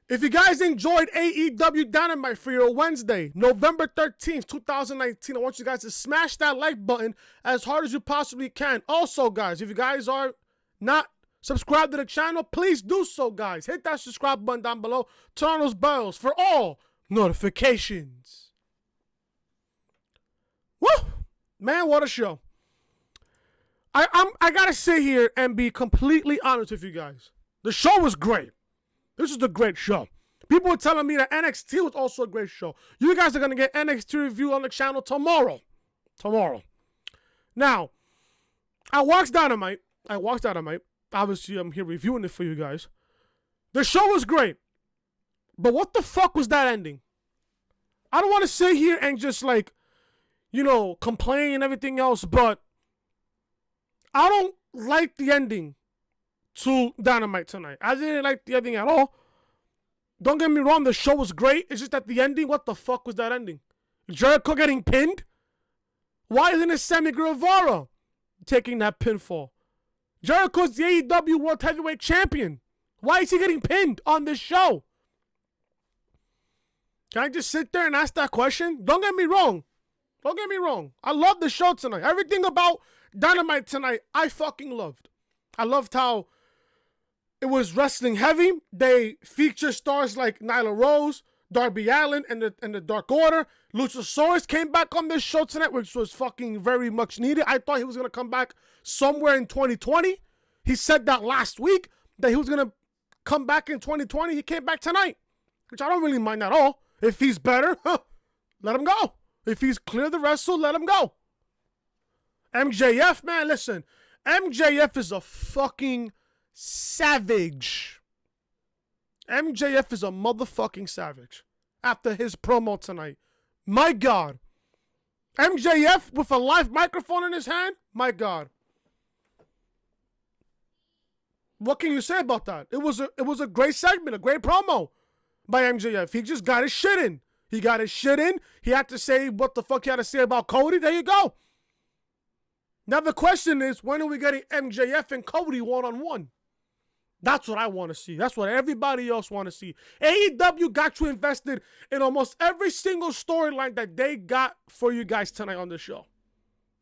If you guys enjoyed AEW Dynamite for your Wednesday, November 13th, 2019, I want you guys to smash that like button as hard as you possibly can. Also, guys, if you guys are not subscribed to the channel, please do so, guys. Hit that subscribe button down below. Turn on those bells for all notifications. Woo! Man, what a show. I gotta sit here and be completely honest with you guys. The show was great. This is a great show. People were telling me that NXT was also a great show. You guys are going to get NXT review on the channel tomorrow. Now, I watched Dynamite. Obviously, I'm here reviewing it for you guys. The show was great. But what the fuck was that ending? I don't want to sit here and just complain and everything else, but I don't like the ending to Dynamite tonight. I didn't like the ending at all. Don't get me wrong, the show was great. It's just that the ending, what the fuck was that ending? Jericho getting pinned? Why isn't it Sammy Guevara taking that pinfall? Jericho's the AEW World Heavyweight Champion. Why is he getting pinned on this show? Can I just sit there and ask that question? Don't get me wrong. I love the show tonight. Everything about Dynamite tonight, I fucking loved. I loved how it was wrestling heavy. They feature stars like Nyla Rose, Darby Allin, and the Dark Order. Luchasaurus came back on this show tonight, which was fucking very much needed. I thought he was going to come back somewhere in 2020. He said that last week, that he was going to come back in 2020. He came back tonight, which I don't really mind at all. If he's better, let him go. If he's clear to wrestle, let him go. MJF, man, listen. MJF is a fucking savage. MJF is a motherfucking savage after his promo tonight. My God. MJF with a live microphone in his hand? My God. What can you say about that? It was a great segment, a great promo by MJF. He just got his shit in. He had to say what the fuck he had to say about Cody. There you go. Now the question is, when are we getting MJF and Cody one-on-one? That's what I want to see. That's what everybody else want to see. AEW got you invested in almost every single storyline that they got for you guys tonight on the show.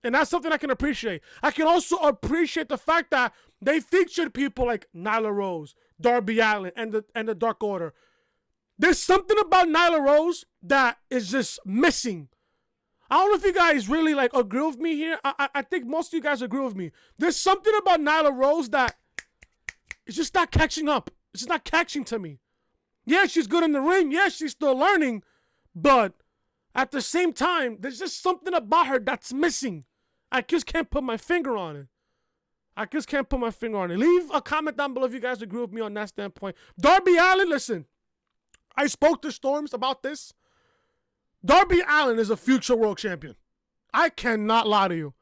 And that's something I can appreciate. I can also appreciate the fact that they featured people like Nyla Rose, Darby Allin, and the Dark Order. There's something about Nyla Rose that is just missing. I don't know if you guys really agree with me here. I think most of you guys agree with me. There's something about Nyla Rose that it's just not catching up. It's just not catching to me. Yeah, she's good in the ring. Yeah, she's still learning. But at the same time, there's just something about her that's missing. I just can't put my finger on it. Leave a comment down below if you guys agree with me on that standpoint. Darby Allin, listen. I spoke to Storms about this. Darby Allin is a future world champion. I cannot lie to you.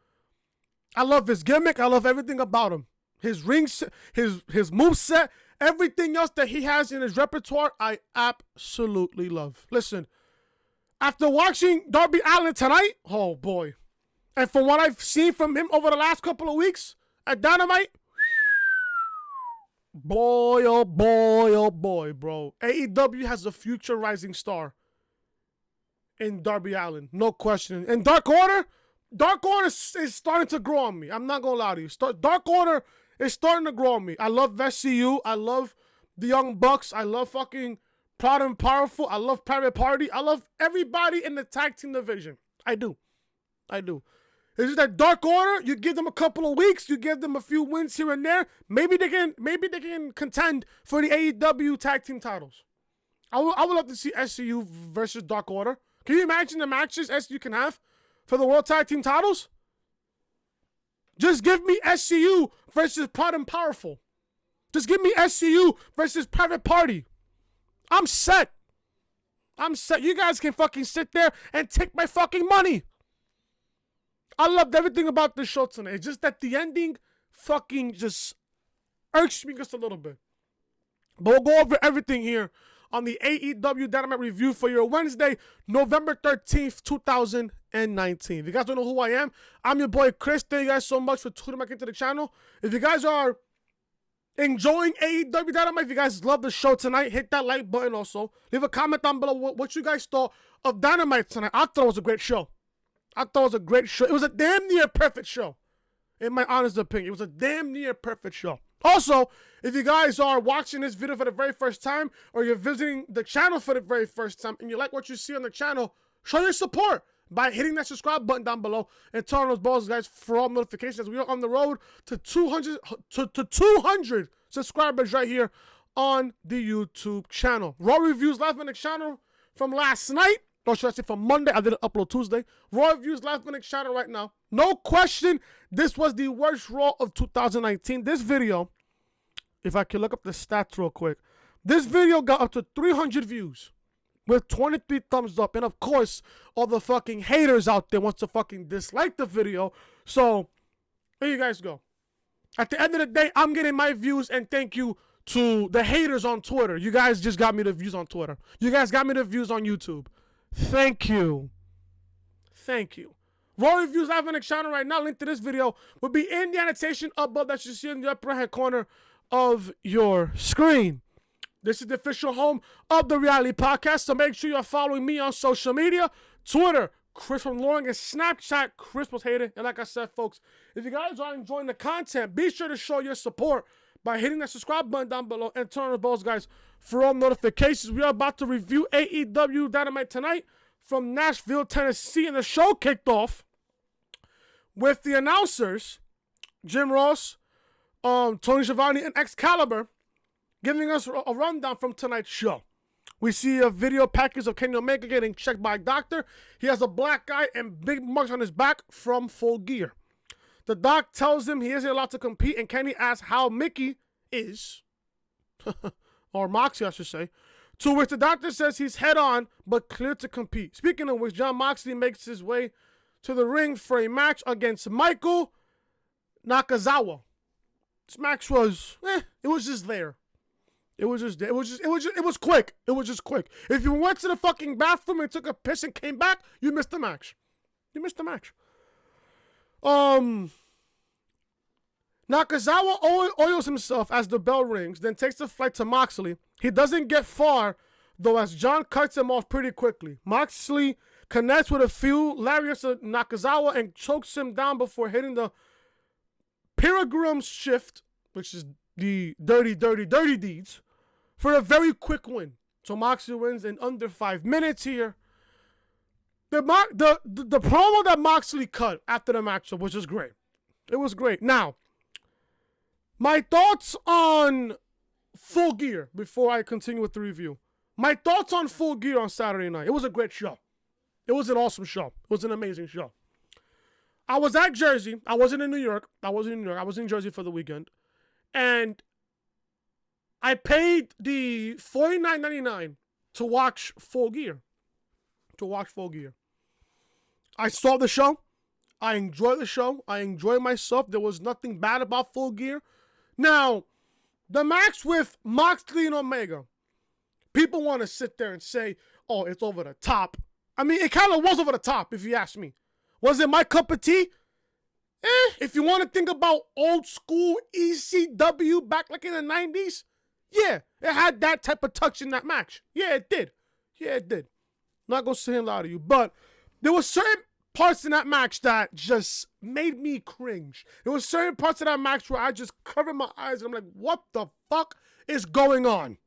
I love his gimmick. I love everything about him. His ring, his moveset, everything else that he has in his repertoire, I absolutely love. Listen, after watching Darby Allin tonight, oh boy. And from what I've seen from him over the last couple of weeks at Dynamite, boy, oh boy, bro. AEW has a future rising star in Darby Allin, no question. And Dark Order is starting to grow on me. I'm not going to lie to you. Dark Order is starting to grow on me. I love SCU. I love the Young Bucks. I love fucking Proud and Powerful. I love Private Party. I love everybody in the tag team division. I do. It's just that Dark Order, you give them a couple of weeks, you give them a few wins here and there, maybe they can contend for the AEW tag team titles. I would love to see SCU versus Dark Order. Can you imagine the matches SCU can have for the World Tag Team titles? Just give me SCU versus Proud and Powerful. Just give me SCU versus Private Party. I'm set. You guys can fucking sit there and take my fucking money. I loved everything about this show tonight. It's just that the ending fucking just irks me just a little bit. But we'll go over everything here on the AEW Dynamite review for your Wednesday, November 13th, 2019. If you guys don't know who I am, I'm your boy Chris. Thank you guys so much for tuning back into the channel. If you guys are Enjoying AEW Dynamite. If you guys love the show tonight, hit that like button also. Leave a comment down below what you guys thought of Dynamite tonight. I thought it was a great show. It was a damn near perfect show. In my honest opinion, it was a damn near perfect show. Also, if you guys are watching this video for the very first time, or you're visiting the channel for the very first time, and you like what you see on the channel, show your support by hitting that subscribe button down below and turn on those balls, guys, for all notifications. We are on the road to 200 subscribers right here on the YouTube channel. Raw Reviews live on the channel from last night. Or should I say from Monday? I didn't upload Tuesday. Raw Reviews live on the channel right now. No question, this was the worst Raw of 2019. This video, if I can look up the stats real quick, this video got up to 300 views with 23 thumbs up. And of course, all the fucking haters out there wants to fucking dislike the video. So, there you guys go. At the end of the day, I'm getting my views, and thank you to the haters on Twitter. You guys just got me the views on Twitter. You guys got me the views on YouTube. Thank you. Thank you. Raw Reviews live on the channel right now. Link to this video will be in the annotation above that you see in the upper right hand corner of your screen. This is the official home of the Reality Podcast, so make sure you're following me on social media. Twitter, Chris from Loring, and Snapchat, Chris was hated. And like I said, folks, if you guys are enjoying the content, be sure to show your support by hitting that subscribe button down below and turn on the bells, guys, for all notifications. We are about to review AEW Dynamite tonight from Nashville, Tennessee. And the show kicked off with the announcers, Jim Ross, Tony Schiavone, and Excalibur, giving us a rundown from tonight's show. We see a video package of Kenny Omega getting checked by a doctor. He has a black eye and big marks on his back from Full Gear. The doc tells him he isn't allowed to compete, and Kenny asks how Mickey is, or Moxley, I should say, to which the doctor says he's head on, but clear to compete. Speaking of which, Jon Moxley makes his way to the ring for a match against Michael Nakazawa. This match was, it was just there. It was quick. It was just quick. If you went to the fucking bathroom and took a piss and came back, you missed the match. Nakazawa oils himself as the bell rings, then takes the flight to Moxley. He doesn't get far, though, as John cuts him off pretty quickly. Moxley connects with a few lariats to Nakazawa and chokes him down before hitting the Pilgrim Shift, which is the dirty deeds, for a very quick win. So Moxley wins in under 5 minutes here. The promo that Moxley cut after the matchup was just great. It was great. Now, my thoughts on Full Gear before I continue with the review. My thoughts on Full Gear on Saturday night. It was a great show. It was an awesome show. It was an amazing show. I was at Jersey. I wasn't in New York. I was in Jersey for the weekend. And I paid the $49.99 to watch Full Gear. I saw the show. I enjoyed the show. I enjoyed myself. There was nothing bad about Full Gear. Now, the match with Moxley and Omega, people want to sit there and say, oh, it's over the top. I mean, it kind of was over the top, if you ask me. Was it my cup of tea? If you want to think about old school ECW back like in the 90s, yeah, it had that type of touch in that match. Yeah, it did. Not going to sit here and lie to you, but there were certain parts in that match that just made me cringe. There were certain parts of that match where I just covered my eyes and I'm like, what the fuck is going on?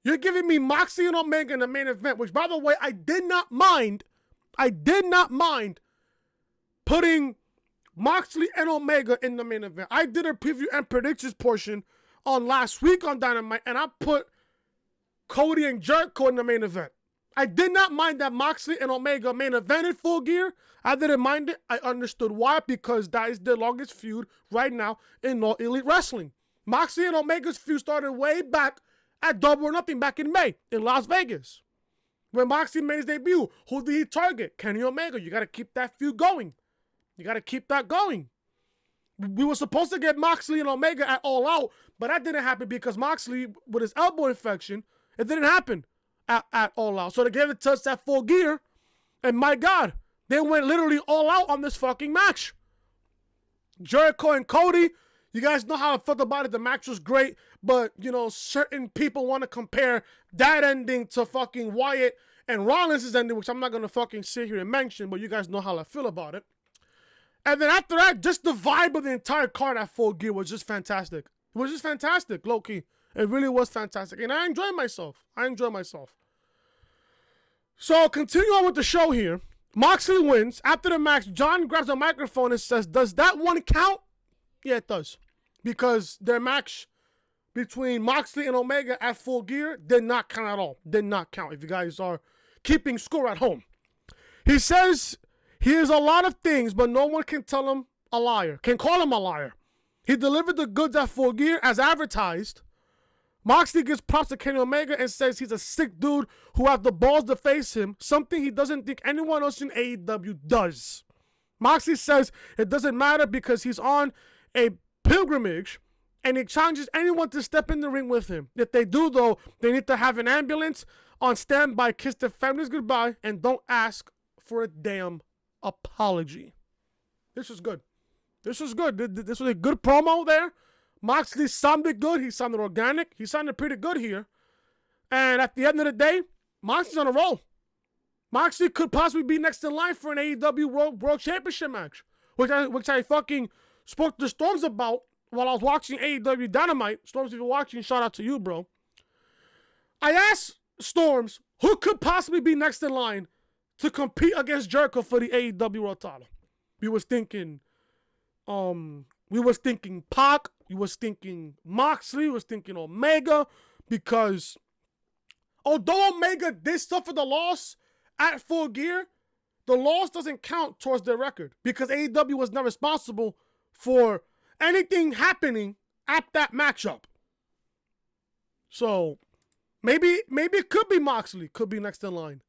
You're giving me Moxley and Omega in the main event, which, by the way, I did not mind putting Moxley and Omega in the main event. I did a preview and predictions portion on last week on Dynamite, and I put Cody and Jericho in the main event. I did not mind that Moxley and Omega main evented Full Gear. I didn't mind it. I understood why, because that is the longest feud right now in All Elite Wrestling. Moxley and Omega's feud started way back at Double or Nothing back in May in Las Vegas. When Moxley made his debut, who did he target? Kenny Omega. You got to keep that feud going. You got to keep that going. We were supposed to get Moxley and Omega at All Out, but that didn't happen because Moxley, with his elbow infection, it didn't happen at All Out. So they gave it to us at Full Gear, and my God, they went literally all out on this fucking match. Jericho and Cody, You guys know how I felt about it. The match was great, but, you know, certain people want to compare that ending to fucking Wyatt and Rollins' ending, which I'm not going to fucking sit here and mention, but you guys know how I feel about it. And then after that, just the vibe of the entire card at Full Gear was just fantastic. It was just fantastic, low-key. It really was fantastic. And I enjoyed myself. So, continue on with the show here. Moxley wins. After the match, John grabs a microphone and says, does that one count? Yeah, it does. Because their match between Moxley and Omega at Full Gear did not count at all. Did not count, if you guys are keeping score at home. He says he is a lot of things, but no one can tell him a liar. Can call him a liar. He delivered the goods at Full Gear as advertised. Moxley gives props to Kenny Omega and says he's a sick dude who has the balls to face him, something he doesn't think anyone else in AEW does. Moxley says it doesn't matter because he's on a pilgrimage and he challenges anyone to step in the ring with him. If they do, though, they need to have an ambulance on standby, kiss their families goodbye, and don't ask for a damn apology. This was good. This was a good promo there. Moxley sounded good. He sounded organic. He sounded pretty good here. And at the end of the day, Moxley's on a roll. Moxley could possibly be next in line for an AEW World Championship match, which I fucking spoke to Storms about while I was watching AEW Dynamite. Storms, if you're watching, shout out to you, bro. I asked Storms who could possibly be next in line to compete against Jericho for the AEW World title. We was thinking Pac. We was thinking Moxley. We was thinking Omega, because although Omega did suffer the loss at Full Gear, the loss doesn't count towards their record because AEW was not responsible for anything happening at that matchup. So maybe it could be Moxley, could be next in line.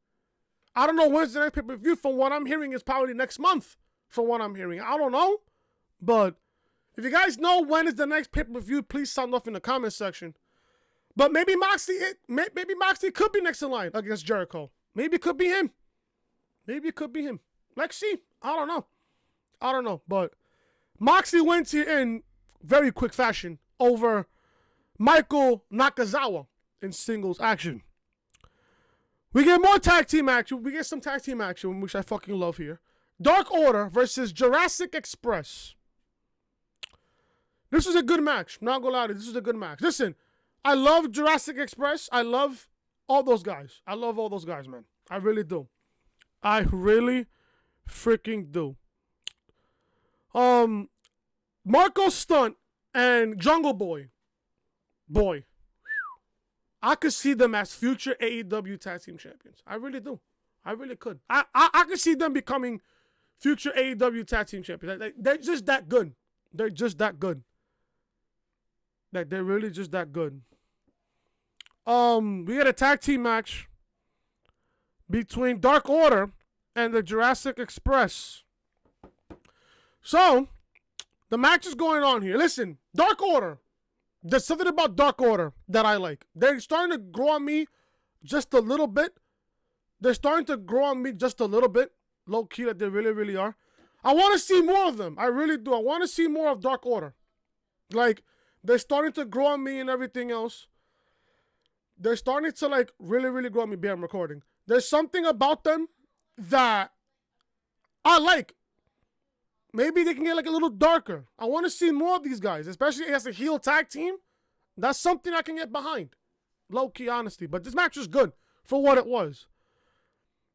I don't know when's the next pay-per-view. From what I'm hearing, it's probably next month. From what I'm hearing, I don't know, but if you guys know when is the next pay-per-view, please sound off in the comment section. But maybe Moxley could be next in line against Jericho. Maybe it could be him. Let's see. I don't know. But Moxley wins here in very quick fashion over Michael Nakazawa in singles action. We get more tag team action. We get some tag team action, which I fucking love here. Dark Order versus Jurassic Express. This is a good match. Not gonna lie to you, this is a good match. Listen, I love Jurassic Express. I love all those guys. I love all those guys, man. I really do. I really freaking do. Marco Stunt and Jungle Boy. I could see them as future AEW Tag Team Champions. I really do. I really could. I could see them becoming future AEW Tag Team Champions. They're just that good. They're really just that good. We got a tag team match between Dark Order and the Jurassic Express. So, the match is going on here. Listen, Dark Order. There's something about Dark Order that I like. They're starting to grow on me just a little bit. Low key that they really, really are. I want to see more of them. I really do. I want to see more of Dark Order. Like, they're starting to grow on me and everything else. They're starting to, like, really, really grow on me. I'm recording. There's something about them that I like. Maybe they can get, like, a little darker. I want to see more of these guys, especially as a heel tag team. That's something I can get behind. Low-key honesty. But this match was good for what it was.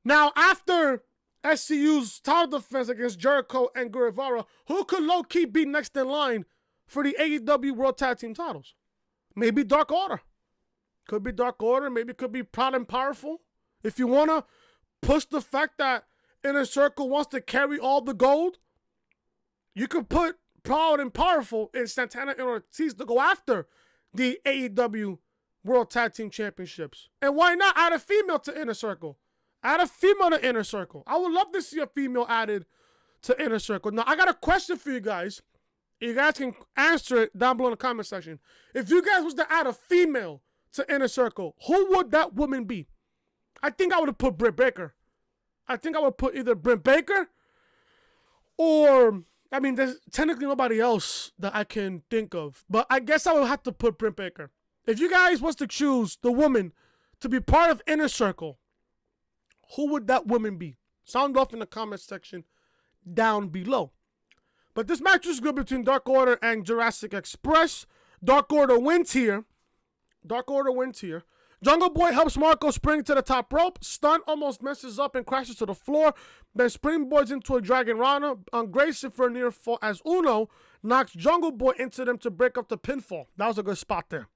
Now, after SCU's title defense against Jericho and Guevara, who could low-key be next in line for the AEW World Tag Team titles? Maybe Dark Order. Could be Dark Order. Maybe it could be Proud and Powerful. If you want to push the fact that Inner Circle wants to carry all the gold, you could put Proud and Powerful in Santana and Ortiz to go after the AEW World Tag Team Championships. And why not add a female to Inner Circle? Add a female to Inner Circle. I would love to see a female added to Inner Circle. Now, I got a question for you guys. You guys can answer it down below in the comment section. If you guys was to add a female to Inner Circle, who would that woman be? I think I would have put Britt Baker. I think I would put either Britt Baker or I mean, there's technically nobody else that I can think of. But I guess I would have to put Britt Baker. If you guys was to choose the woman to be part of Inner Circle, who would that woman be? Sound off in the comment section down below. But this match was good between Dark Order and Jurassic Express. Dark Order wins here. Jungle Boy helps Marco spring to the top rope. Stunt almost messes up and crashes to the floor. Then springboards into a Dragon Rana on Grayson for a near fall as Uno knocks Jungle Boy into them to break up the pinfall. That was a good spot there.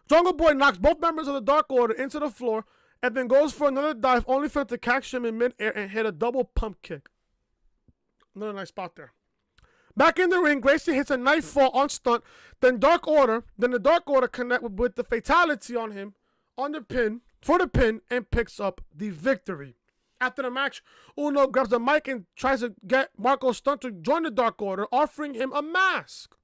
Jungle Boy knocks both members of the Dark Order into the floor and then goes for another dive, only for him to catch him in midair and hit a double pump kick. Another nice spot there. Back in the ring, Grayson hits a knife fall on Stunt. Then the Dark Order connect with the fatality on him on the pin, for the pin, and picks up the victory. After the match, Uno grabs the mic and tries to get Marco Stunt to join the Dark Order, offering him a mask.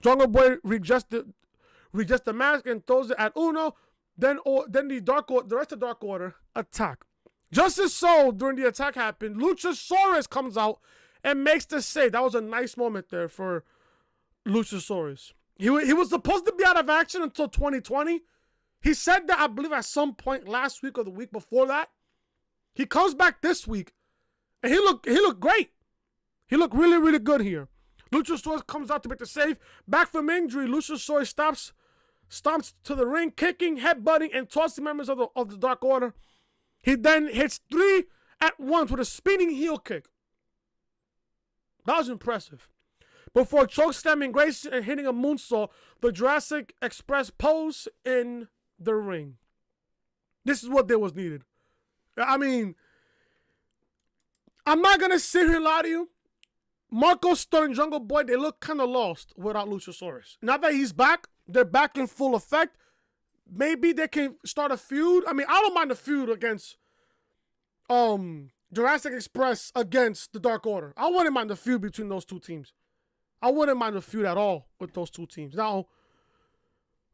Jungle Boy rejects the mask and throws it at Uno. Then the rest of the Dark Order attack. Just as so, during the attack happened, Luchasaurus comes out and makes the save. That was a nice moment there for Luchasaurus. He was supposed to be out of action until 2020. He said that, I believe, at some point last week or the week before that. He comes back this week, and he looked great. He looked really, really good here. Luchasaurus comes out to make the save. Back from injury, Luchasaurus stomps to the ring, kicking, headbutting, and tossing members of the Dark Order. He then hits 3 at once with a spinning heel kick. That was impressive. Before chokeslamming Grayson and hitting a moonsault, the Jurassic Express pose in the ring. This is what there was needed. I mean, I'm not going to sit here and lie to you. Marco Stunt and Jungle Boy, they look kind of lost without Luchasaurus. Now that he's back, they're back in full effect. Maybe they can start a feud. I mean, I don't mind a feud against Jurassic Express against the Dark Order. I wouldn't mind the feud between those two teams. I wouldn't mind a feud at all with those two teams. Now,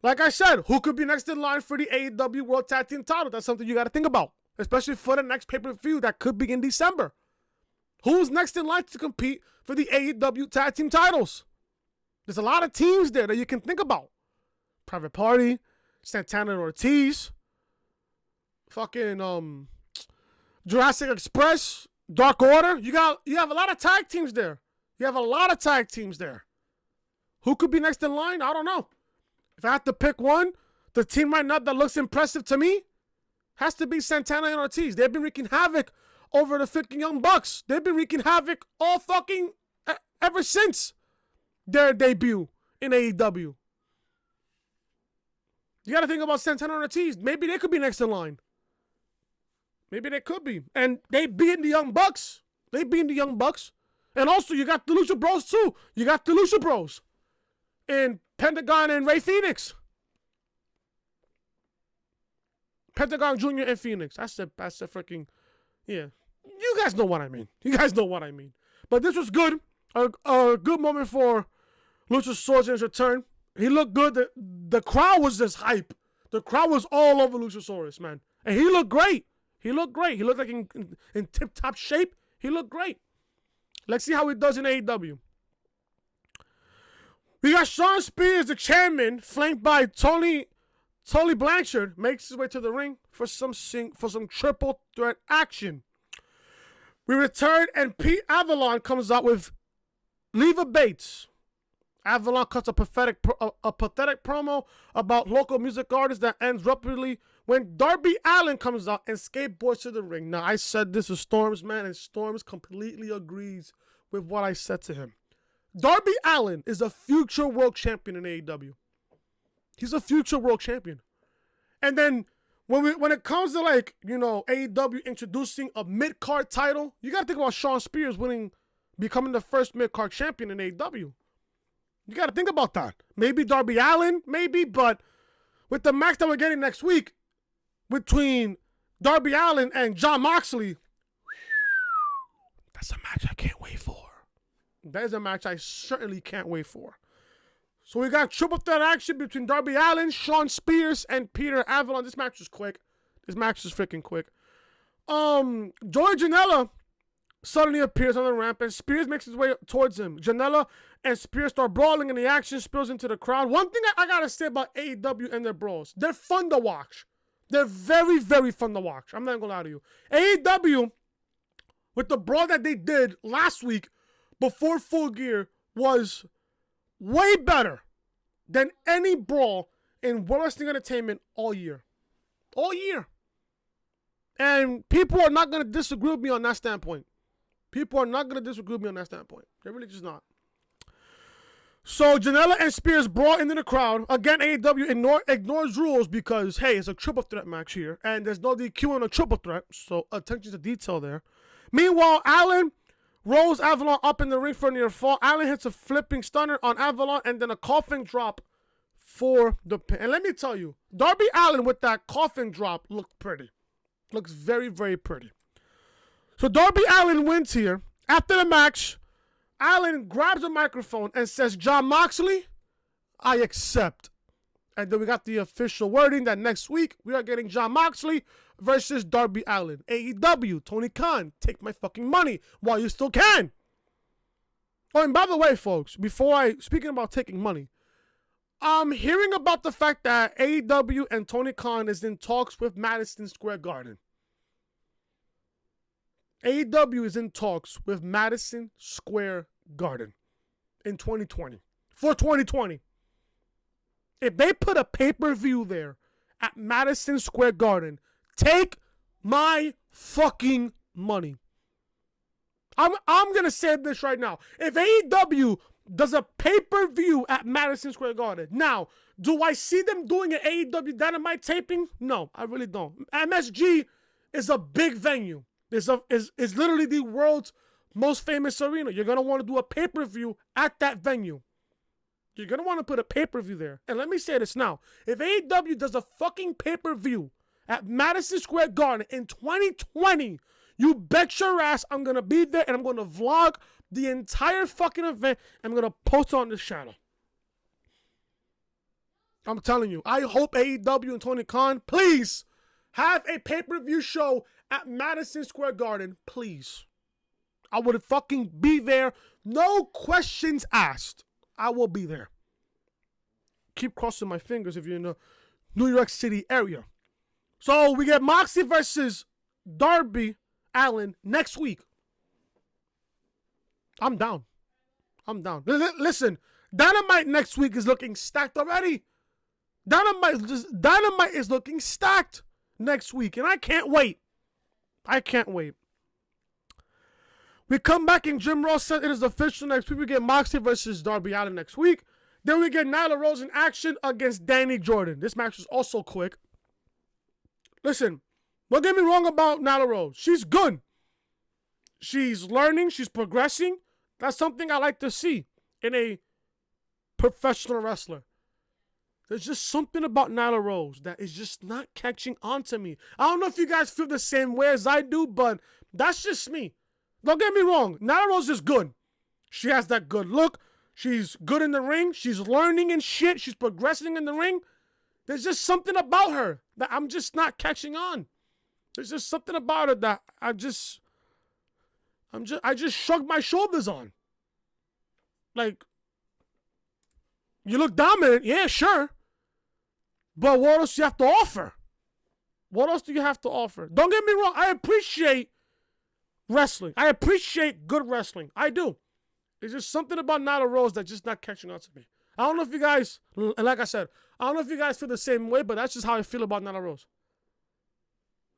like I said, who could be next in line for the AEW World Tag Team title? That's something you got to think about, especially for the next pay-per-view that could be in December. Who's next in line to compete for the AEW Tag Team titles? There's a lot of teams there that you can think about. Private Party, Santana and Ortiz, fucking Jurassic Express, Dark Order. You have a lot of tag teams there. Who could be next in line? I don't know. If I have to pick one, the team right now that looks impressive to me has to be Santana and Ortiz. They've been wreaking havoc over the freaking Young Bucks. They've been wreaking havoc all fucking ever since their debut in AEW. You got to think about Santana and Ortiz. Maybe they could be next in line. Maybe they could be. And they beat the Young Bucks. And also, you got the Lucha Bros, too. You got the Lucha Bros. And Pentagon and Ray Phoenix. Pentagon Jr. and Phoenix. That's the freaking... Yeah. You guys know what I mean. But this was good. A good moment for Luchasaurus in his return. He looked good. The crowd was just hype. The crowd was all over Luchasaurus, man. And he looked great. He looked like in tip-top shape. He looked great. Let's see how he does in AEW. We got Shawn Spears, the chairman, flanked by Tully Blanchard, makes his way to the ring for some triple threat action. We return, and Pete Avalon comes out with Leva Bates. Avalon cuts a pathetic promo about local music artists that ends abruptly when Darby Allin comes out and skateboards to the ring. Now, I said this to Storms, man, and Storms completely agrees with what I said to him. Darby Allin is a future world champion in AEW. He's a future world champion. And then when it comes to, like, you know, AEW introducing a mid-card title, you got to think about Shawn Spears becoming the first mid-card champion in AEW. You got to think about that. Maybe Darby Allin, but with the match that we're getting next week between Darby Allin and Jon Moxley, that's a match I can't wait for. That is a match I certainly can't wait for. So we got triple threat action between Darby Allin, Shawn Spears, and Peter Avalon. This match is quick. This match is freaking quick. Joey Janela suddenly appears on the ramp, and Spears makes his way towards him. Janela and Spears start brawling, and the action spills into the crowd. One thing I gotta say about AEW and their brawls, they're fun to watch. They're very, very fun to watch. I'm not gonna lie to you. AEW, with the brawl that they did last week before Full Gear, was way better than any brawl in World Wrestling Entertainment all year. All year. And people are not gonna disagree with me on that standpoint. People are not going to disagree with me on that standpoint. They're really just not. So, Janela and Spears brawl into the crowd. Again, AEW ignores rules because, hey, it's a triple threat match here. And there's no DQ on a triple threat. So, attention to detail there. Meanwhile, Allin rolls Avalon up in the ring for a near fall. Allin hits a flipping stunner on Avalon and then a coffin drop for the pin. And let me tell you, Darby Allin with that coffin drop looked pretty. Looks very, very pretty. So Darby Allin wins here. After the match, Allin grabs a microphone and says, Jon Moxley, I accept. And then we got the official wording that next week we are getting Jon Moxley versus Darby Allin. AEW, Tony Khan, take my fucking money while you still can. Oh, and by the way, folks, speaking about taking money, I'm hearing about the fact that AEW and Tony Khan is in talks with Madison Square Garden. AEW is in talks with Madison Square Garden in 2020. For 2020. If they put a pay-per-view there at Madison Square Garden, take my fucking money. I'm going to say this right now. If AEW does a pay-per-view at Madison Square Garden, now, do I see them doing an AEW Dynamite taping? No, I really don't. MSG is a big venue. It's literally the world's most famous arena. You're going to want to do a pay-per-view at that venue. You're going to want to put a pay-per-view there. And let me say this now. If AEW does a fucking pay-per-view at Madison Square Garden in 2020, you bet your ass I'm going to be there and I'm going to vlog the entire fucking event and I'm going to post on this channel. I'm telling you. I hope AEW and Tony Khan, please, have a pay-per-view show at Madison Square Garden, please. I would fucking be there. No questions asked. I will be there. Keep crossing my fingers if you're in the New York City area. So we get Moxley versus Darby Allin next week. I'm down. Listen, Dynamite next week is looking stacked already. Dynamite is looking stacked next week, and I can't wait. We come back and Jim Ross said it is official next week. We get Moxley versus Darby Allin next week. Then we get Nyla Rose in action against Dani Jordan. This match was also quick. Listen, don't get me wrong about Nyla Rose. She's good. She's learning. She's progressing. That's something I like to see in a professional wrestler. There's just something about Nyla Rose that is just not catching on to me. I don't know if you guys feel the same way as I do, but that's just me. Don't get me wrong. Nyla Rose is good. She has that good look. She's good in the ring. She's learning and shit. She's progressing in the ring. There's just something about her that I'm just not catching on. There's just something about her that I just shrug my shoulders on. Like, you look dominant, yeah, sure. But what else do you have to offer? What else do you have to offer? Don't get me wrong. I appreciate wrestling. I appreciate good wrestling. I do. There's just something about Nyla Rose that's just not catching on to me. I don't know if you guys, like I said, I don't know if you guys feel the same way, but that's just how I feel about Nyla Rose.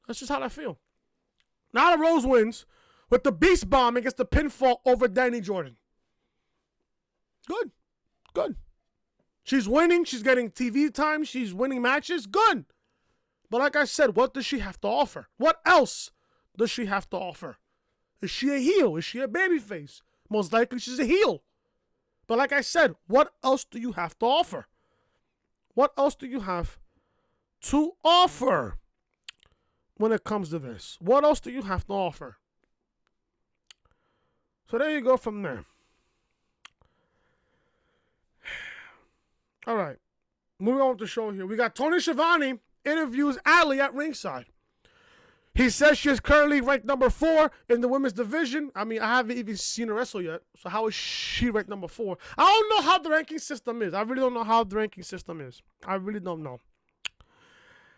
That's just how I feel. Nyla Rose wins with the Beast Bomb and gets the pinfall over Dani Jordan. Good. She's winning. She's getting TV time. She's winning matches. Good. But like I said, what does she have to offer? What else does she have to offer? Is she a heel? Is she a babyface? Most likely she's a heel. But like I said, what else do you have to offer? What else do you have to offer when it comes to this? What else do you have to offer? So there you go from there. All right. Moving on with the show here. We got Tony Schiavone interviews Ali at ringside. He says she is currently ranked number 4 in the women's division. I mean, I haven't even seen her wrestle yet. So how is she ranked number 4? I don't know how the ranking system is. I really don't know how the ranking system is. I really don't know.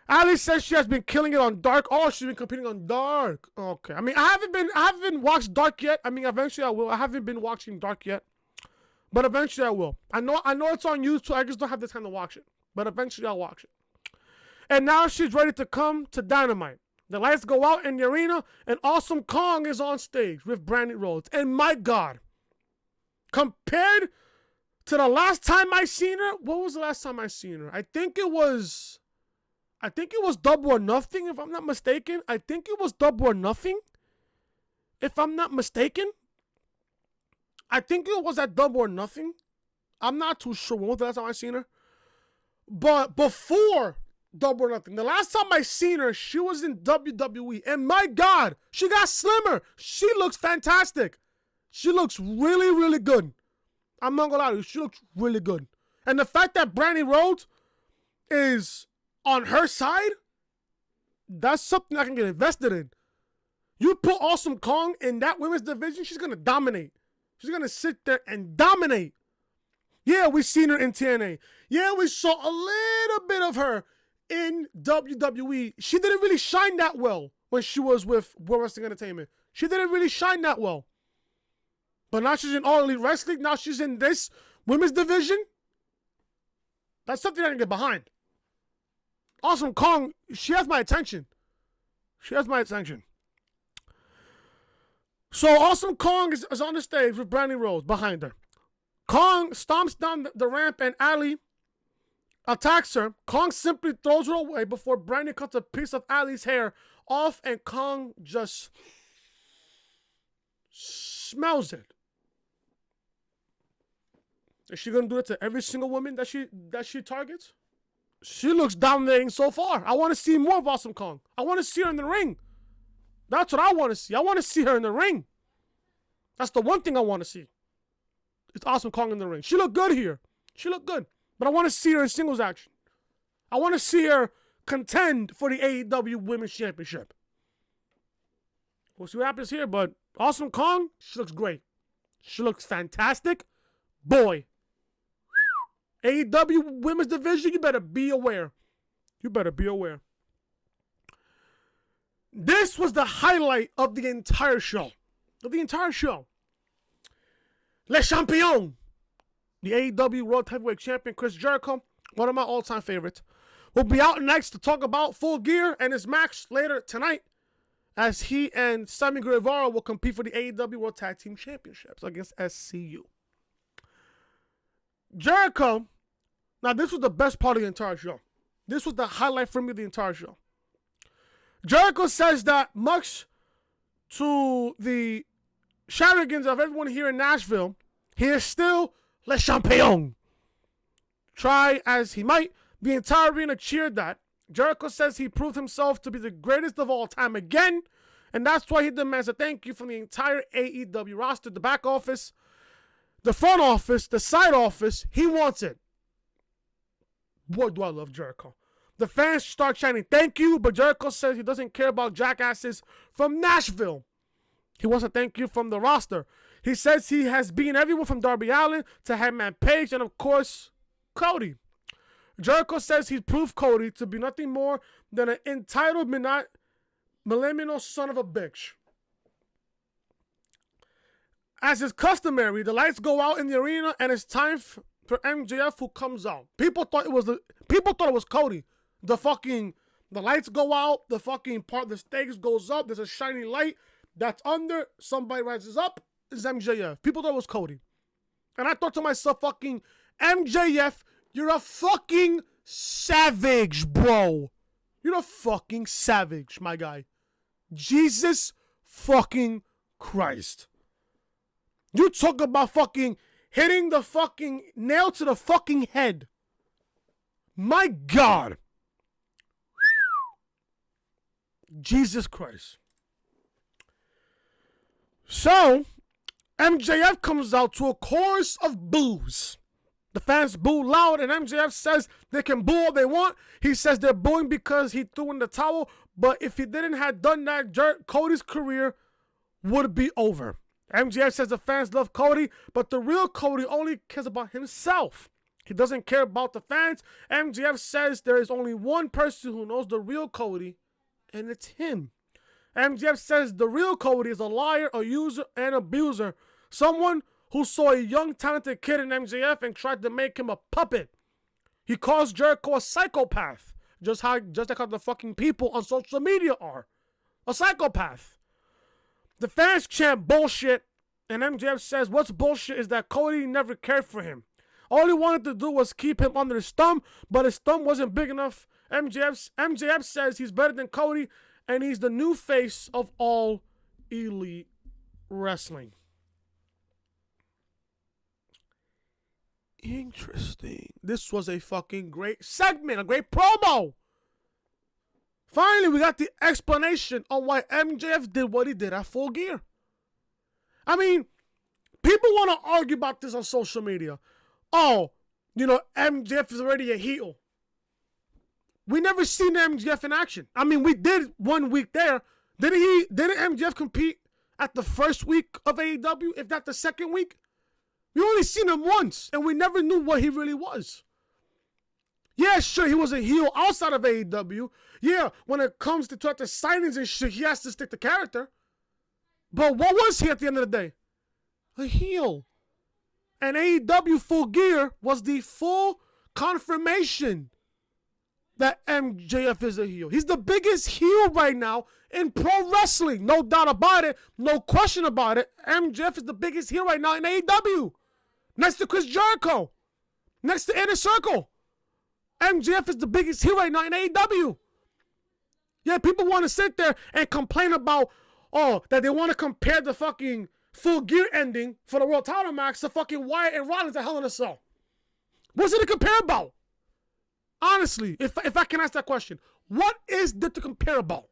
Ali says she has been killing it on Dark. Oh, she's been competing on Dark. Okay. I mean, I haven't watched Dark yet. I mean, eventually I will. I haven't been watching Dark yet. But eventually I will. I know it's on YouTube. I just don't have the time to watch it. But eventually I'll watch it. And now she's ready to come to Dynamite. The lights go out in the arena, and Awesome Kong is on stage with Brandi Rhodes. And my God, compared to the last time I seen her, what was the last time I seen her? I think it was Double or Nothing, if I'm not mistaken. I think it was Double or Nothing, if I'm not mistaken. I think it was at Double or Nothing. I'm not too sure when was the last time I seen her. But before Double or Nothing, the last time I seen her, she was in WWE. And my God, she got slimmer. She looks fantastic. She looks really, really good. I'm not gonna lie to you. She looks really good. And the fact that Brandi Rhodes is on her side, that's something I can get invested in. You put Awesome Kong in that women's division, she's gonna dominate. She's gonna sit there and dominate. Yeah, we seen her in TNA. Yeah, we saw a little bit of her in WWE. She didn't really shine that well when she was with World Wrestling Entertainment. She didn't really shine that well. But now she's in All Elite Wrestling. Now she's in this women's division. That's something I can get behind. Awesome Kong, she has my attention. She has my attention. So Awesome Kong is on the stage with Brandi Rhodes behind her. Kong stomps down the ramp and Ali attacks her. Kong simply throws her away before Brandi cuts a piece of Ali's hair off, and Kong just smells it. Is she gonna do it to every single woman that she targets? She looks dominating so far. I want to see more of Awesome Kong. I want to see her in the ring. That's what I want to see. I want to see her in the ring. That's the one thing I want to see. It's Awesome Kong in the ring. She looked good here. She looked good. But I want to see her in singles action. I want to see her contend for the AEW Women's Championship. We'll see what happens here, but Awesome Kong, she looks great. She looks fantastic. Boy. AEW Women's Division, you better be aware. You better be aware. This was the highlight of the entire show. Le Champion, the AEW World Heavyweight Champion, Chris Jericho, one of my all-time favorites, will be out next to talk about Full Gear and his match later tonight, as he and Sammy Guevara will compete for the AEW World Tag Team Championships against SCU. Jericho, now this was the best part of the entire show. This was the highlight for me of the entire show. Jericho says that much to the shenanigans of everyone here in Nashville, he is still Le Champion. Try as he might, the entire arena cheered that. Jericho says he proved himself to be the greatest of all time again, and that's why he demands a thank you from the entire AEW roster, the back office, the front office, the side office. He wants it. Boy, do I love Jericho. The fans start chanting, thank you, but Jericho says he doesn't care about jackasses from Nashville. He wants a thank you from the roster. He says he has beaten everyone from Darby Allin to Hangman Page and, of course, Cody. Jericho says he proved Cody to be nothing more than an entitled millennial son of a bitch. As is customary, the lights go out in the arena and it's time for MJF, who comes out. People thought it was Cody. The lights go out, the stage goes up, there's a shiny light that's under, somebody rises up, it's MJF. People thought it was Cody. And I thought to myself, fucking MJF, you're a fucking savage, bro. You're a fucking savage, my guy. Jesus fucking Christ. You talk about fucking hitting the fucking nail to the fucking head. My God. Jesus Christ. So, MJF comes out to a chorus of boos. The fans boo loud, and MJF says they can boo all they want. He says they're booing because he threw in the towel, but if he didn't have done that, Cody's career would be over. MJF says the fans love Cody, but the real Cody only cares about himself. He doesn't care about the fans. MJF says there is only one person who knows the real Cody, and it's him. MJF says the real Cody is a liar, a user, and abuser. Someone who saw a young, talented kid in MJF and tried to make him a puppet. He calls Jericho a psychopath, just like how the fucking people on social media are. A psychopath. The fans chant bullshit, and MJF says what's bullshit is that Cody never cared for him. All he wanted to do was keep him under his thumb, but his thumb wasn't big enough. MJF says he's better than Cody, and he's the new face of all elite wrestling. Interesting. This was a fucking great segment, a great promo. Finally, we got the explanation on why MJF did what he did at Full Gear. I mean, people want to argue about this on social media. Oh, MJF is already a heel. We never seen MJF in action. I mean, we did 1 week there. Didn't MJF compete at the first week of AEW, if not the second week? We only seen him once, and we never knew what he really was. Yeah, sure, he was a heel outside of AEW. Yeah, when it comes to the signings and shit, he has to stick to character. But what was he at the end of the day? A heel. And AEW Full Gear was the full confirmation that MJF is a heel. He's the biggest heel right now in pro wrestling. No doubt about it. No question about it. MJF is the biggest heel right now in AEW. Next to Chris Jericho. Next to Inner Circle. MJF is the biggest heel right now in AEW. Yeah, people want to sit there and complain about, that they want to compare the fucking Full Gear ending for the World Title match to fucking Wyatt and Rollins at Hell in a Cell. What's it to compare about? Honestly, if I can ask that question, what is there to compare about?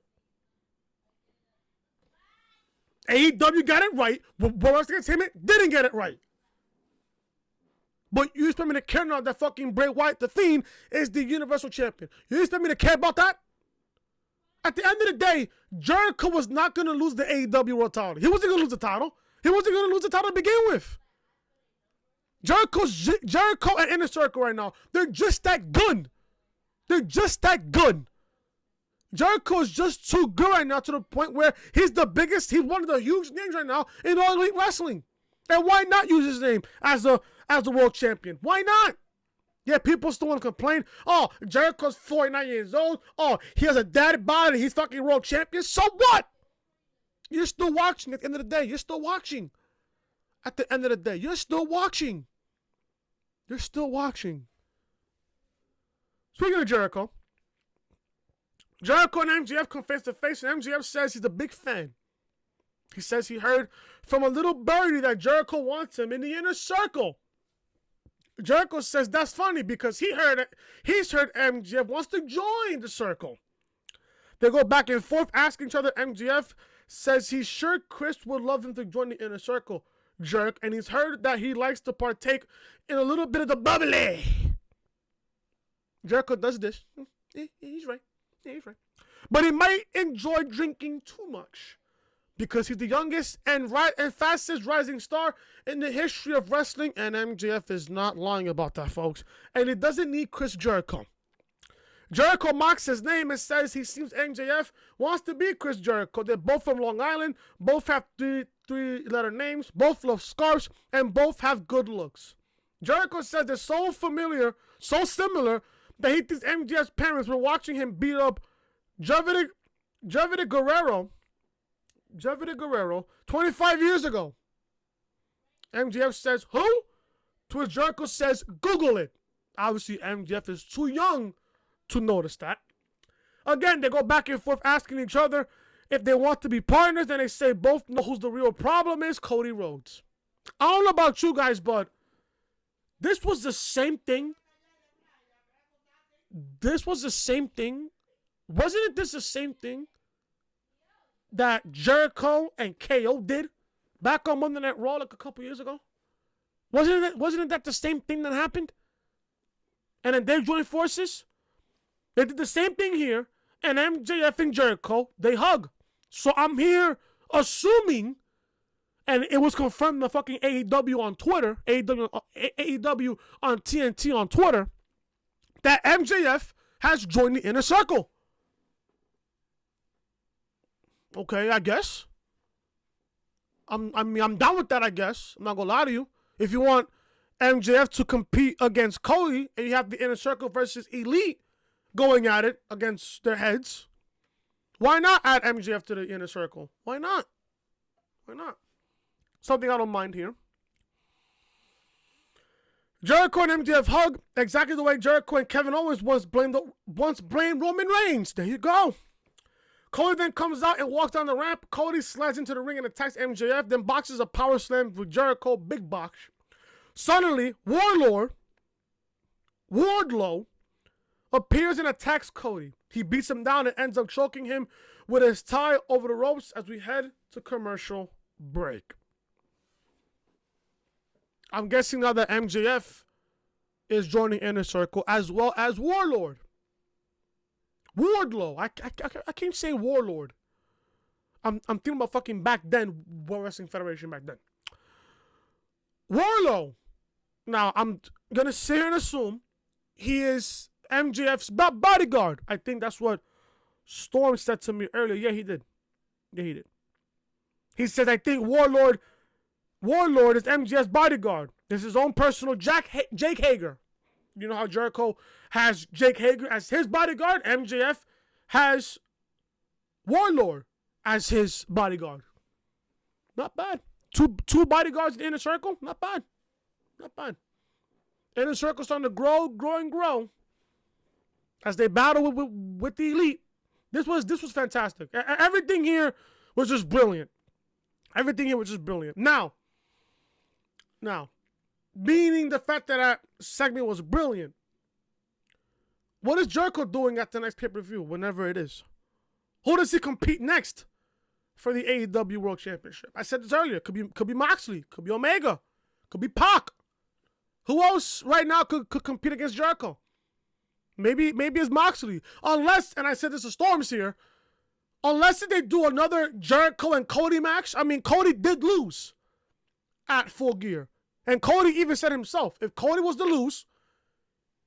AEW got it right, but World Entertainment didn't get it right. But you expect me to care now that fucking Bray Wyatt, the Fiend, is the Universal Champion. You expect me to care about that? At the end of the day, Jericho was not going to lose the AEW World Title. He wasn't going to lose the title. He wasn't going to lose the title to begin with. Jericho and Inner Circle right now, they're just that good. They're just that good. Jericho is just too good right now to the point where he's the biggest, he's one of the huge names right now in all elite wrestling. And why not use his name as the world champion? Why not? Yeah, people still want to complain. Oh, Jericho's 49 years old. Oh, he has a dead body. He's fucking world champion. So what? You're still watching at the end of the day. You're still watching. At the end of the day, you're still watching. You're still watching. Speaking of Jericho and MJF come face to face, and MJF says he's a big fan. He says he heard from a little birdie that Jericho wants him in the Inner Circle. Jericho says that's funny because he's heard MJF wants to join the circle. They go back and forth asking each other. MJF says he's sure Chris would love him to join the Inner Circle, jerk, and he's heard that he likes to partake in a little bit of the bubbly. Jericho does this. He's right. Yeah, he's right. But he might enjoy drinking too much because he's the youngest and fastest rising star in the history of wrestling, and MJF is not lying about that, folks. And he doesn't need Chris Jericho. Jericho mocks his name and says he seems MJF wants to be Chris Jericho. They're both from Long Island, both have three-letter names, both love scarves, and both have good looks. Jericho says they're so similar, that he thinks MJF's parents were watching him beat up Jericho Guerrero 25 years ago. MJF says, who? To which Jericho says, Google it. Obviously, MJF is too young to notice that. Again, they go back and forth asking each other if they want to be partners, and they say both know who's the real problem is, Cody Rhodes. I don't know about you guys, but this was the same thing. Wasn't this the same thing that Jericho and KO did back on Monday Night Raw like a couple years ago? Wasn't that the same thing that happened? And then they joined forces. They did the same thing here. And MJF and Jericho, they hug. So I'm here assuming, and it was confirmed in the fucking AEW on Twitter, AEW on TNT on Twitter, that MJF has joined the Inner Circle. Okay, I guess. I'm down with that, I guess. I'm not gonna lie to you. If you want MJF to compete against Cody, and you have the Inner Circle versus Elite going at it against their heads, why not add MJF to the Inner Circle? Why not? Why not? Something I don't mind here. Jericho and MJF hug exactly the way Jericho and Kevin Owens once blamed Roman Reigns. There you go. Cody then comes out and walks down the ramp. Cody slides into the ring and attacks MJF, then boxes a power slam with Jericho, big box. Suddenly, Wardlow appears and attacks Cody. He beats him down and ends up choking him with his tie over the ropes as we head to commercial break. I'm guessing now that MJF is joining Inner Circle as well as Wardlow. I can't say Warlord. I'm thinking about fucking back then, World Wrestling Federation back then. Wardlow. Now, I'm going to sit here and assume he is MJF's bodyguard. I think that's what Storm said to me earlier. Yeah, he did. He said, I think Warlord is MJF's bodyguard. This is his own personal Jake Hager. You know how Jericho has Jake Hager as his bodyguard? MJF has Warlord as his bodyguard. Not bad. Two bodyguards in the Inner Circle? Not bad. Inner Circle's starting to grow as they battle with the Elite. This was fantastic. Everything here was just brilliant. Now, meaning the fact that segment was brilliant, what is Jericho doing at the next pay-per-view, whenever it is? Who does he compete next for the AEW World Championship? I said this earlier. Could be Moxley. Could be Omega. Could be Pac. Who else right now could compete against Jericho? Maybe it's Moxley. Unless, and I said this to Storms here, unless they do another Jericho and Cody match. I mean, Cody did lose at Full Gear. And Cody even said himself, if Cody was to lose,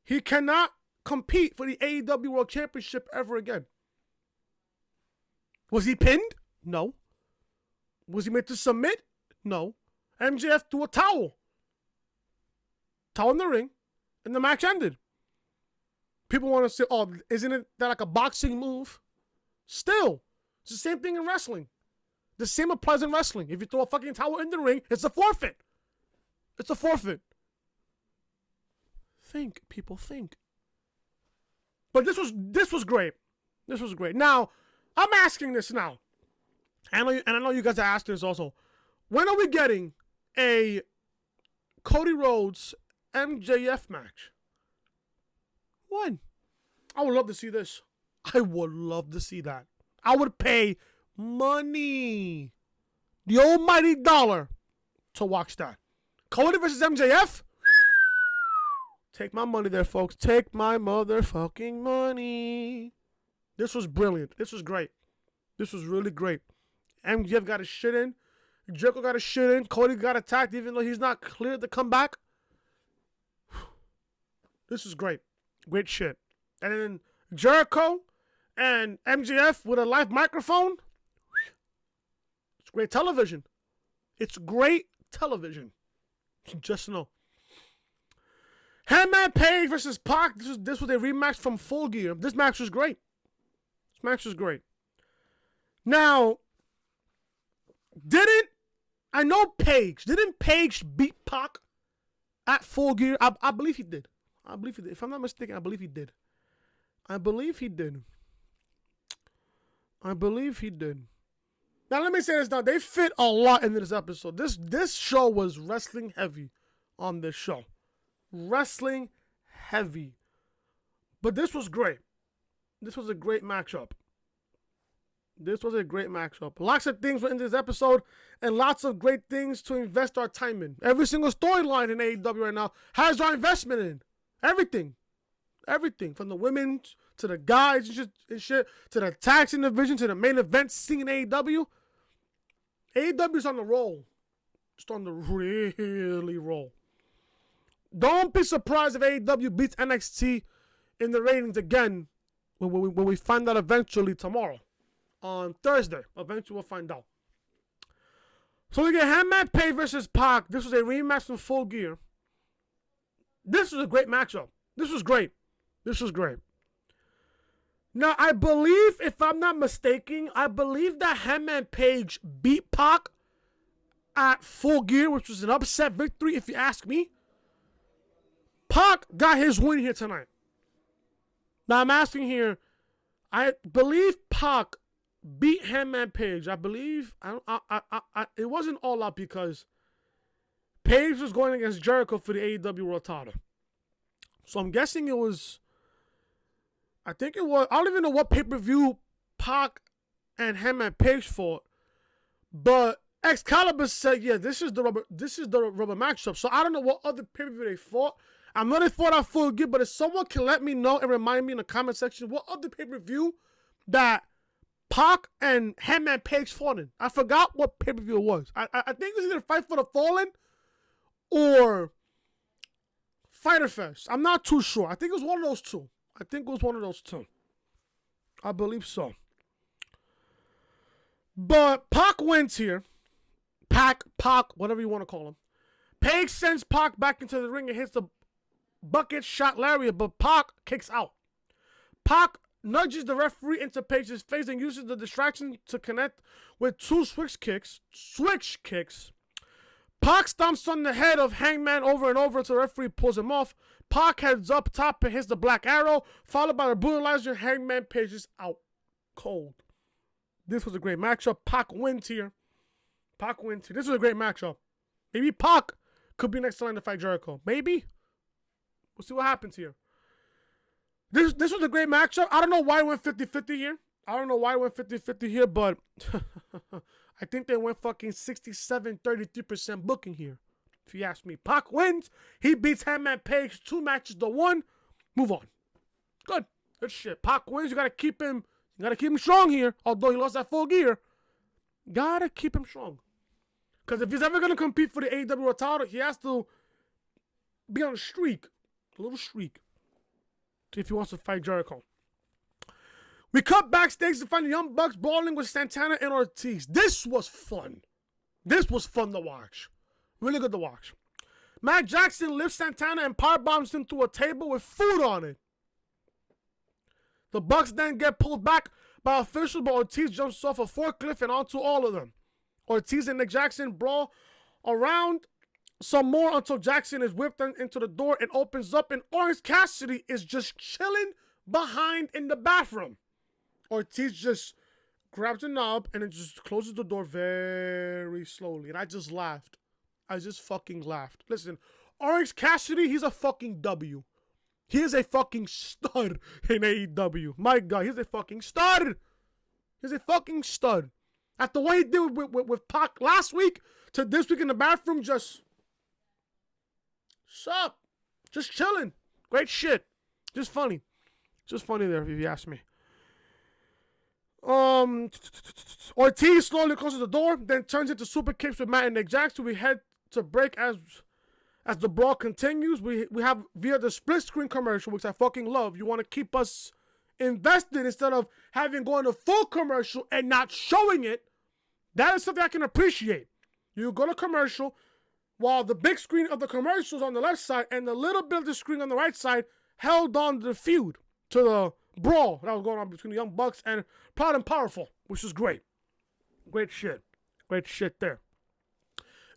he cannot compete for the AEW World Championship ever again. Was he pinned? No. Was he made to submit? No. MJF threw a towel in the ring, and the match ended. People want to say, oh, isn't that like a boxing move? Still, it's the same thing in wrestling. The same applies in wrestling. If you throw a fucking towel in the ring, it's a forfeit. Think, people, think. But this was great. Now, I'm asking this now. I know you guys are asking this also. When are we getting a Cody Rhodes MJF match? When? I would love to see this. I would love to see that. I would pay money, the almighty dollar, to watch that. Cody versus MJF? Take my money there, folks. Take my motherfucking money. This was brilliant. This was great. This was really great. MJF got his shit in. Jericho got his shit in. Cody got attacked even though he's not cleared to come back. This is great. Great shit. And then Jericho and MJF with a live microphone. It's great television. Just know. Hangman Page versus Pac. This was a rematch from Full Gear. This match was great. Now, didn't Page beat Pac at Full Gear? I believe he did. If I'm not mistaken, I believe he did. Now, let me say this now. They fit a lot into this episode. This show was wrestling heavy on this show. Wrestling heavy. But this was great. This was a great matchup. This was a great matchup. Lots of things were in this episode, and lots of great things to invest our time in. Every single storyline in AEW right now has our investment in. Everything. Everything. From the women to the guys and shit, to the tag team division, to the main event scene in AEW. AEW's on the roll. It's on the really roll. Don't be surprised if AEW beats NXT in the ratings again when we find out eventually tomorrow. On Thursday. Eventually we'll find out. So we get Hangman Page versus Pac. This was a rematch from Full Gear. This was a great matchup. This was great. This was great. Now, I believe, if I'm not mistaken, I believe that Hangman Page beat Pac at Full Gear, which was an upset victory, if you ask me. Pac got his win here tonight. Now, I'm asking here, I believe Pac beat Hangman Page. I believe, it wasn't all out because Page was going against Jericho for the AEW World Title. So I'm guessing it was, I don't even know what pay-per-view Pac and Hangman Page fought. But Excalibur said, yeah, this is the rubber matchup. So I don't know what other pay-per-view they fought. I know they fought at Full Gear, but if someone can let me know and remind me in the comment section what other pay-per-view that Pac and Hangman Page fought in. I forgot what pay-per-view it was. I think it was either Fight for the Fallen or Fyter Fest. I'm not too sure. I think it was one of those two. I believe so. But Pac wins here. Pac, whatever you want to call him. Page sends Pac back into the ring and hits the bucket shot lariat, but Pac kicks out. Pac nudges the referee into Page's face and uses the distraction to connect with two switch kicks. Pac stomps on the head of Hangman over and over until the referee pulls him off. Pac heads up top and hits the Black Arrow, followed by the brutalizer. Hangman Page is out cold. This was a great matchup. Pac wins here. This was a great matchup. Maybe Pac could be next in line to fight Jericho. Maybe. We'll see what happens here. This was a great matchup. I don't know why it went 50-50 here. But I think they went fucking 67-33% booking here. If you ask me. Pac wins. He beats Hangman Page 2 matches to 1. Move on. Good shit. Pac wins. You gotta keep him strong here. Although he lost that Full Gear. Gotta keep him strong. Because if he's ever gonna compete for the AEW World Title, he has to be on a streak. A little streak. If he wants to fight Jericho. We cut backstage to find the Young Bucks brawling with Santana and Ortiz. This was fun. To watch. Really good to watch. Matt Jackson lifts Santana and power bombs him through a table with food on it. The Bucks then get pulled back by officials, but Ortiz jumps off a forklift and onto all of them. Ortiz and Nick Jackson brawl around some more until Jackson is whipped into the door and opens up, and Orange Cassidy is just chilling behind in the bathroom. Ortiz just grabs a knob and then just closes the door very slowly. And I just laughed. I just fucking laughed. Listen, Orange Cassidy, he's a fucking W. He is a fucking stud in AEW. My God, he's a fucking stud. After what he did with Pac last week to this week in the bathroom, just sup. Just chilling. Great shit. Just funny there, if you ask me. Ortiz slowly closes the door, then turns into super kicks with Matt and Nick Jackson. We head to break as the brawl continues. We have via the split screen commercial, which I fucking love. You want to keep us invested instead of having going to full commercial and not showing it. That is something I can appreciate. You go to commercial while the big screen of the commercial is on the left side and the little bit of the screen on the right side held on to the feud, to the brawl that was going on between the Young Bucks and Proud and Powerful, which is great. Great shit there.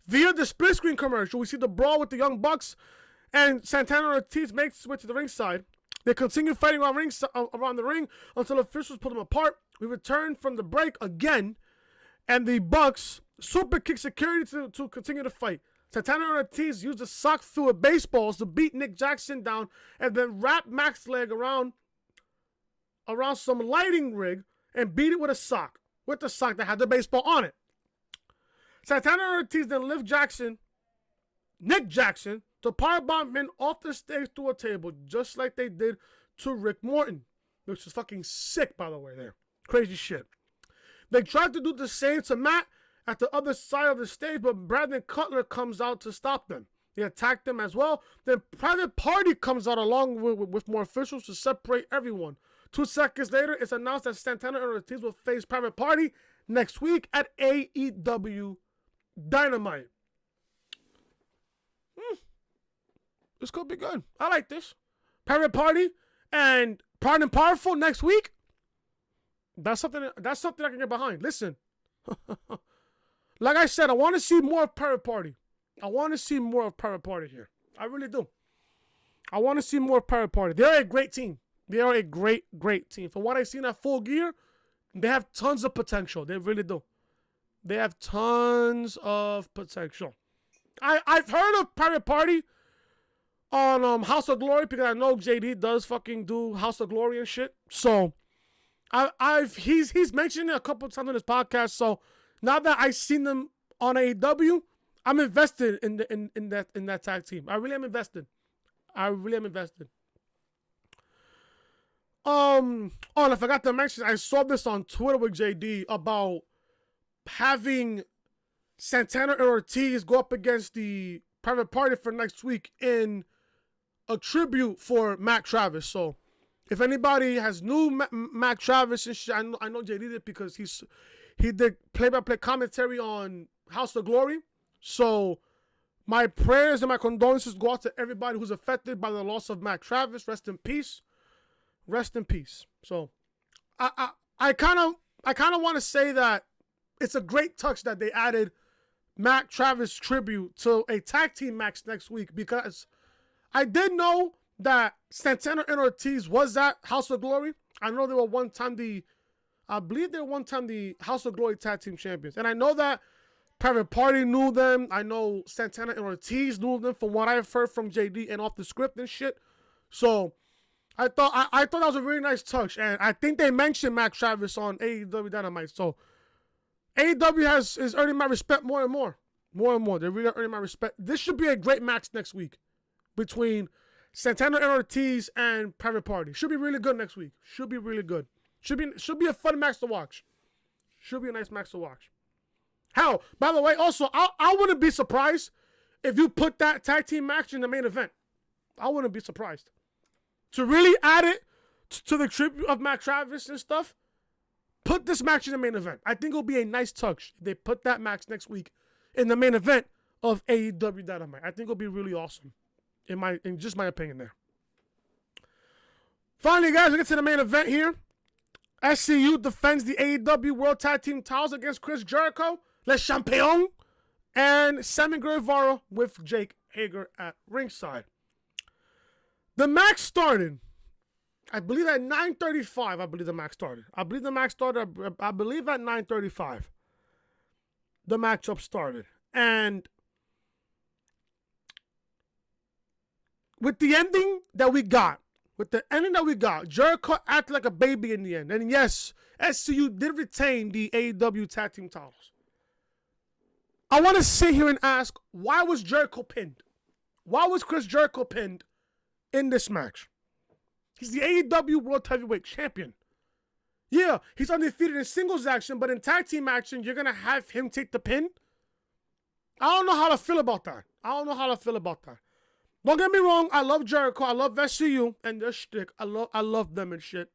Via the split screen commercial, we see the brawl with the Young Bucks and Santana and Ortiz makes its way to the ringside. They continue fighting around the ring until officials pull them apart. We return from the break again, and the Bucks super kick security to continue the fight. Santana and Ortiz use the sock through of baseballs to beat Nick Jackson down and then wrap Mac's leg around some lighting rig and beat it with a sock. with the sock that had the baseball on it. Santana and Ortiz then lift Nick Jackson, to powerbomb him off the stage through a table, just like they did to Rick Morton, which is fucking sick, by the way, there. Crazy shit. They tried to do the same to Matt at the other side of the stage, but Brandon Cutler comes out to stop them. He attacked them as well. Then Private Party comes out along with more officials to separate everyone. 2 seconds later, it's announced that Santana and Ortiz will face Private Party next week at AEW Dynamite. This could be good. I like this. Private Party and Proud and Powerful next week. That's something I can get behind. Listen. Like I said, I want to see more of Private Party. I want to see more of Private Party here. I really do. I want to see more of Private Party. They're a great team. They are a great, great team. From what I've seen at Full Gear, they have tons of potential. They really do. They have tons of potential. I've heard of Private Party on House of Glory because I know JD does fucking do House of Glory and shit. So he's mentioned it a couple times on his podcast. So now that I've seen them on AEW, I'm invested in that tag team. I really am invested. And I forgot to mention, I saw this on Twitter with JD about having Santana and Ortiz go up against the Private Party for next week in a tribute for Matt Travis. So if anybody has new Matt Travis and shit, I know JD did because he did play-by-play commentary on House of Glory. So my prayers and my condolences go out to everybody who's affected by the loss of Matt Travis. Rest in peace. Rest in peace. So I kind of want to say that it's a great touch that they added Matt Travis tribute to a tag team match next week, because I did know that Santana and Ortiz was at House of Glory. I know they were one time the House of Glory tag team champions. And I know that Private Party knew them. I know Santana and Ortiz knew them from what I've heard from JD and off the script and shit. So I thought that was a really nice touch. And I think they mentioned Matt Travis on AEW Dynamite. So AEW is earning my respect more and more. More and more. They're really earning my respect. This should be a great match next week between Santana and Ortiz and Private Party. Should be really good next week. Should be really good. Should be a fun match to watch. Should be a nice match to watch. Hell, by the way, also, I wouldn't be surprised if you put that tag team match in the main event. I wouldn't be surprised. To really add it to the tribute of Matt Travis and stuff, put this match in the main event. I think it'll be a nice touch if they put that match next week in the main event of AEW Dynamite. I think it'll be really awesome, in just my opinion there. Finally, guys, we get to the main event here. SCU defends the AEW World Tag Team titles against Chris Jericho, Le Champion, and Sammy Guevara with Jake Hager at ringside. The match started, I believe at 9:35. I believe the match started at 9:35. The matchup started. And with the ending that we got, Jericho acted like a baby in the end. And yes, SCU did retain the AEW Tag Team titles. I want to sit here and ask, why was Jericho pinned? Why was Chris Jericho pinned in this match? He's the AEW World Heavyweight Champion. Yeah, he's undefeated in singles action, but in tag team action, you're going to have him take the pin? I don't know how to feel about that. Don't get me wrong, I love Jericho, I love SCU and their shtick. I love them and shit.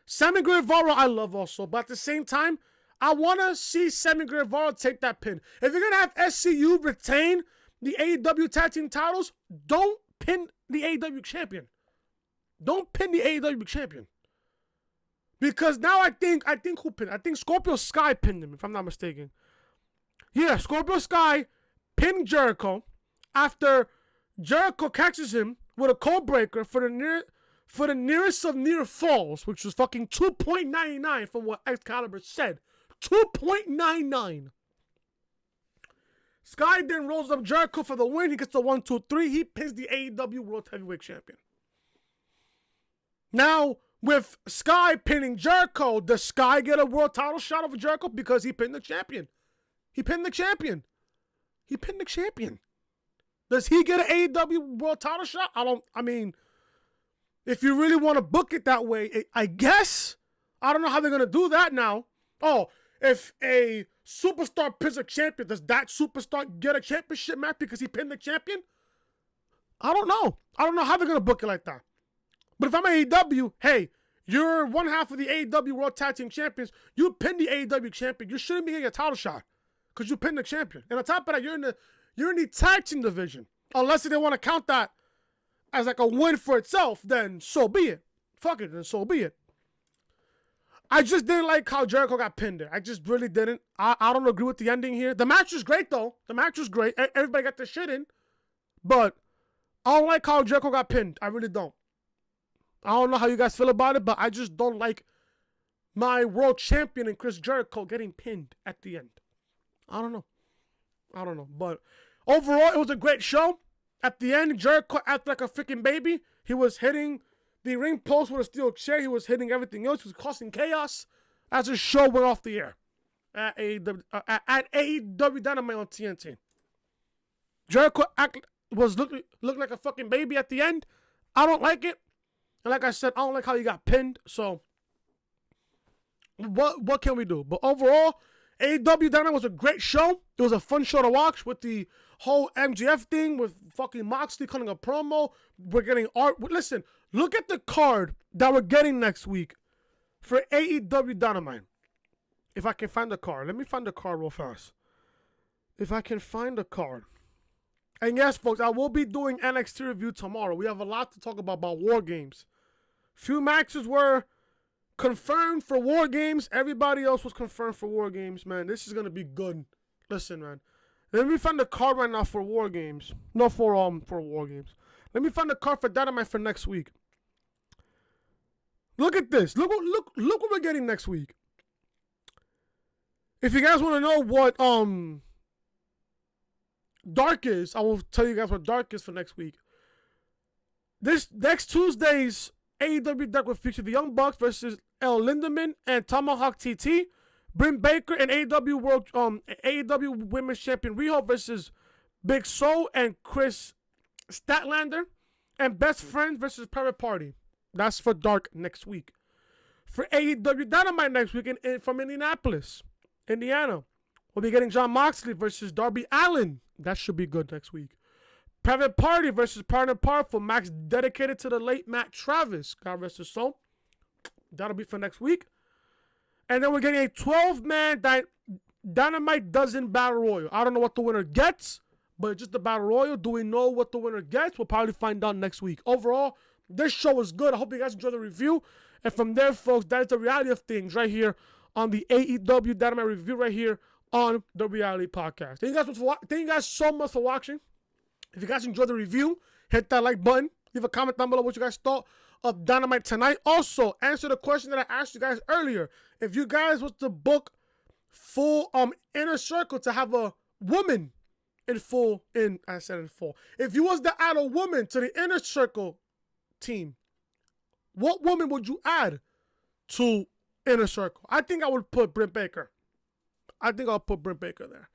Sammy Guevara, I love also, but at the same time, I want to see Sammy Guevara take that pin. If you're going to have SCU retain the AEW Tag Team titles, don't pin the AEW champion. Don't pin the AEW champion. Because now I think who pinned? I think Scorpio Sky pinned him, if I'm not mistaken. Yeah, Scorpio Sky pinned Jericho after Jericho catches him with a code breaker for the nearest of near falls, which was fucking 2.99 from what Excalibur said. 2.99. Sky then rolls up Jericho for the win. He gets the 1, 2, 3. He pins the AEW World Heavyweight Champion. Now, With Sky pinning Jericho, does Sky get a world title shot over Jericho because he pinned the champion? He pinned the champion. He pinned the champion. Does he get an AEW world title shot? I mean, if you really want to book it that way, I guess. I don't know how they're going to do that now. Oh, if a superstar pins a champion, does that superstar get a championship match because he pinned the champion? I don't know. I don't know how they're going to book it like that. But if I'm AEW, hey, you're one half of the AEW World Tag Team Champions. You pinned the AEW champion. You shouldn't be getting a title shot because you pinned the champion. And on top of that, you're in the tag team division. Unless they want to count that as like a win for itself, then so be it. Fuck it, then so be it. I just didn't like how Jericho got pinned there. I just really didn't. I don't agree with the ending here. The match was great, though. The match was great. Everybody got their shit in. But I don't like how Jericho got pinned. I really don't. I don't know how you guys feel about it, but I just don't like my world champion and Chris Jericho getting pinned at the end. I don't know. But overall, it was a great show. At the end, Jericho acted like a freaking baby. He was hitting the ring post with a steel chair. He was hitting everything else. He was causing chaos as the show went off the air at AEW Dynamite on TNT. Jericho looked like a fucking baby at the end. I don't like it. And like I said, I don't like how he got pinned. So, what can we do? But overall, AEW Dynamite was a great show. It was a fun show to watch with the whole MJF thing, with fucking Moxley cutting a promo. We're getting art. Listen, look at the card that we're getting next week for AEW Dynamite. If I can find the card. Let me find the card real fast. If I can find the card. And yes, folks, I will be doing NXT review tomorrow. We have a lot to talk about War Games. Few matches were confirmed for War Games. Everybody else was confirmed for War Games, man. This is going to be good. Listen, man. Let me find the card right now for War Games. No, for War Games. Let me find the card for Dynamite for next week. Look at this. Look what we're getting next week. If you guys want to know what Dark is, I will tell you guys what Dark is for next week. This next Tuesday's AEW Dark will feature the Young Bucks versus El Lindemann and Tomahawk TT. Britt Baker and AEW Women's Champion Riho versus Big Soul and Chris Statlander. And Best Friends versus Private Party. That's for Dark next week. For AEW Dynamite next week from Indianapolis, Indiana, we'll be getting Jon Moxley versus Darby Allin. That should be good next week. Private Party versus Partner Powerful. Max dedicated to the late Matt Travis. God rest his soul. That'll be for next week. And then we're getting a 12-man Dynamite Dozen Battle Royal. I don't know what the winner gets, but just the Battle Royal. Do we know what the winner gets? We'll probably find out next week. Overall, this show was good. I hope you guys enjoyed the review. And from there, folks, that is the reality of things right here on the AEW Dynamite review right here on the Reality Podcast. Thank you guys so much for watching. If you guys enjoyed the review, hit that like button. Leave a comment down below what you guys thought of Dynamite tonight. Also, answer the question that I asked you guys earlier. If you guys was to book full Inner Circle to have a woman if you was to add a woman to the Inner Circle team, what woman would you add to Inner Circle? I think I would put Britt Baker. I think I'll put Britt Baker there.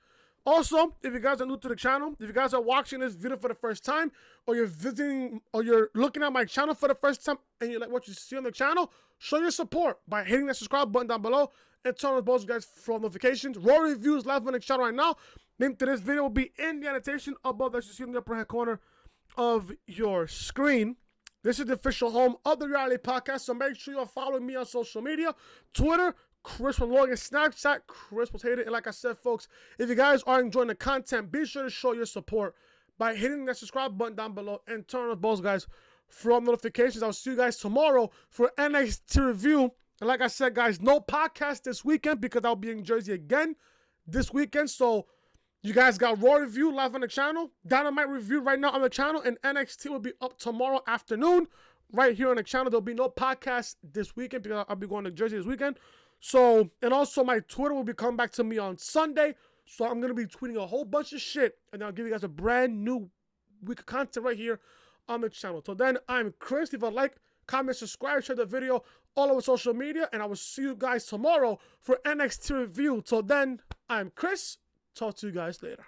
Also, if you guys are new to the channel, if you guys are watching this video for the first time, or you're visiting, or you're looking at my channel for the first time, and you like what you see on the channel, show your support by hitting that subscribe button down below and turn on both guys for notifications. Raw reviews live on the channel right now. Link to this video will be in the annotation above that you see in the upper hand corner of your screen. This is the official home of the Reality Podcast, so make sure you're following me on social media, Twitter, Chris from Logan, Snapchat, Chris was hated. And like I said, folks, if you guys are enjoying the content, be sure to show your support by hitting that subscribe button down below and turn on both guys for notifications. I'll see you guys tomorrow for NXT review. And like I said, guys, no podcast this weekend because I'll be in Jersey again this weekend. So you guys got Raw review live on the channel, Dynamite review right now on the channel, and NXT will be up tomorrow afternoon right here on the channel. There'll be no podcast this weekend because I'll be going to Jersey this weekend. So, and also my Twitter will be coming back to me on Sunday. So I'm going to be tweeting a whole bunch of shit. And I'll give you guys a brand new week of content right here on the channel. So then, I'm Chris. Leave a like, comment, subscribe, share the video all over social media, and I will see you guys tomorrow for NXT review. Till then, I'm Chris. Talk to you guys later.